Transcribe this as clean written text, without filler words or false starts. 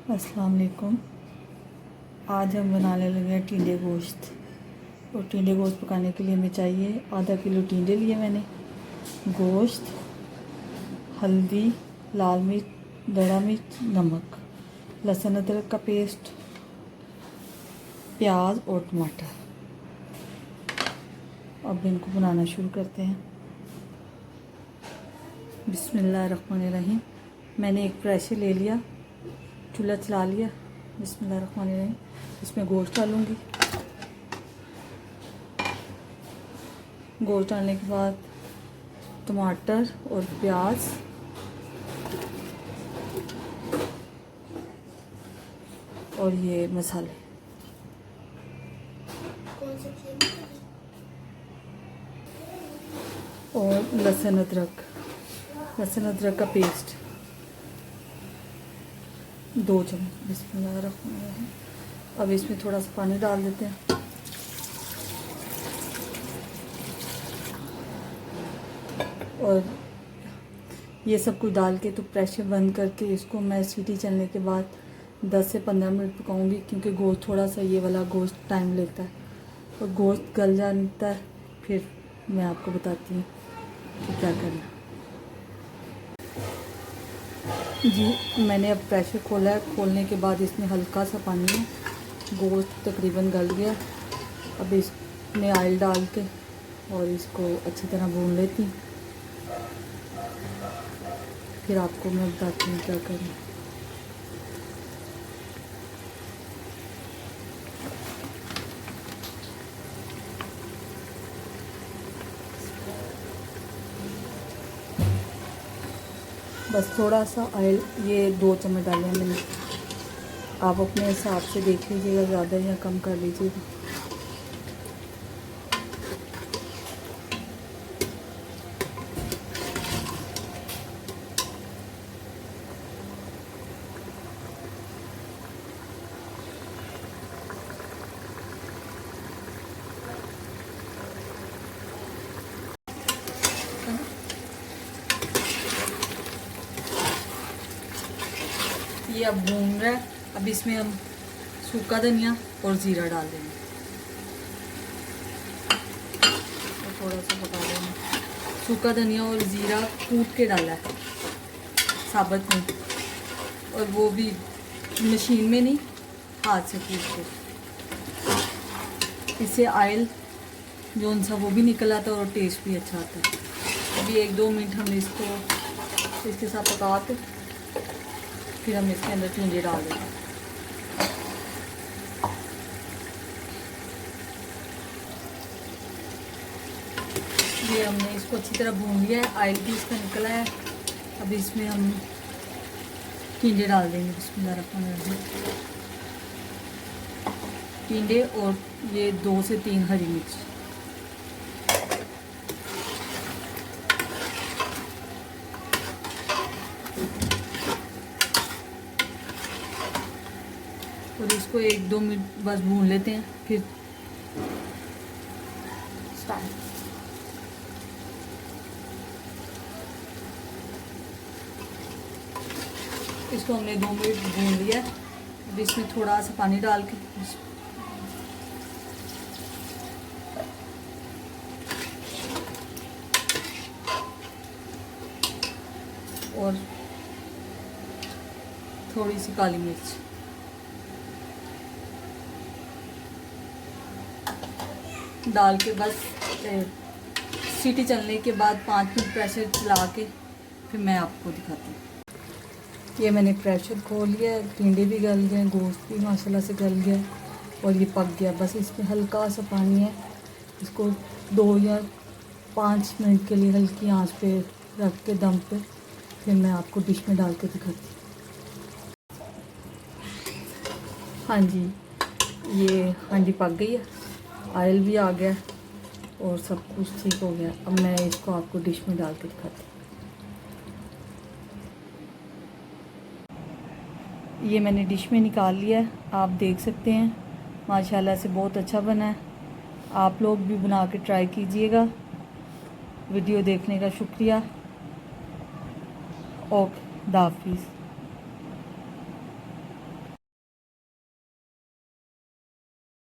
अस्सलाम वालेकुम। आज हम बनाने लगे हैं टिंडे गोश्त। और टिंडे गोश्त पकाने के लिए हमें चाहिए आधा किलो टिंडे लिए मैंने, गोश्त, हल्दी, लाल मिर्च, दड़ा मिर्च, नमक, लहसुन अदरक का पेस्ट, प्याज और टमाटर। अब इनको बनाना शुरू करते हैं। बिस्मिल्लाहिर्रहमानिर्रहीम। मैंने एक प्रेशर ले लिया, चूल्हा चला लिया। बिस्मिल्लाहिर्रहमानिर्रहीम। इसमें गोश्त डालूँगी। गोश्त डालने के बाद टमाटर और प्याज और ये मसाले, और लहसुन अदरक का पेस्ट 2 चम्मच। बिस्मिल्लाहिर्रहमानिर्रहीम। अब इसमें थोड़ा सा पानी डाल देते हैं। और ये सब कुछ डाल के तो प्रेशर बंद करके इसको मैं सीटी चलने के बाद 10 से 15 मिनट पकाऊंगी, क्योंकि गोश्त थोड़ा सा, ये वाला गोश्त टाइम लेता है और गोश्त गल जाता है। फिर मैं आपको बताती हूँ कि क्या करना। जी, मैंने अब प्रेशर खोला है। खोलने के बाद इसमें हल्का सा पानी है, गोश्त तकरीबन गल गया। अब इसमें ऑयल डाल के और इसको अच्छी तरह भून लेती हूँ। फिर आपको मैं बताती हूँ क्या करना। बस थोड़ा सा ऑयल, ये 2 चम्मच डाले हैं मैंने। आप अपने हिसाब से देख लीजिएगा, ज़्यादा या कम कर लीजिएगा। ये अब भून रहा है। अब इसमें हम सूखा धनिया और ज़ीरा डाल देंगे और थोड़ा सा पका देंगे। सूखा धनिया और ज़ीरा कूट के डाला है, साबुत नहीं, और वो भी मशीन में नहीं, हाथ से कूट के। इससे ऑयल जो उनसा वो भी निकल आता है और टेस्ट भी अच्छा आता है। अभी 1-2 मिनट हम इसको इसके साथ पका के फिर हम इसके अंदर टिंडे डाल देंगे। ये हमने इसको अच्छी तरह भून लिया है, ऑयल भी इसका निकला है। अब इसमें हम टिंडे डाल देंगे। बिस्मिल्लाहिर्रहमानिर्रहीम। टिंडे और ये 2 से 3 हरी मिर्च। और इसको 1-2 मिनट बस भून लेते हैं। फिर स्टार्ट। इसको हमने 2 मिनट भून लिया। अब इसमें थोड़ा सा पानी डाल के और थोड़ी सी काली मिर्च डाल के बस सीटी चलने के बाद 5 मिनट प्रेशर चला के फिर मैं आपको दिखाती हूँ। ये मैंने प्रेशर खोल लिया, टिंडे भी गल गए, गोश्त भी माशाल्लाह से गल गया और ये पक गया। बस इसमें हल्का सा पानी है। इसको 2 या 5 मिनट के लिए हल्की आंच पे रख के दम पे फिर मैं आपको डिश में डाल के दिखाती हूँ। हाँ जी, ये हांडी पक गई है, ऑयल भी आ गया और सब कुछ ठीक हो गया। अब मैं इसको आपको डिश में डाल के दिखाती हूँ। ये मैंने डिश में निकाल लिया है, आप देख सकते हैं। माशाल्लाह से बहुत अच्छा बना है। आप लोग भी बना के ट्राई कीजिएगा। वीडियो देखने का शुक्रिया। ओके, खुदा हाफिज़।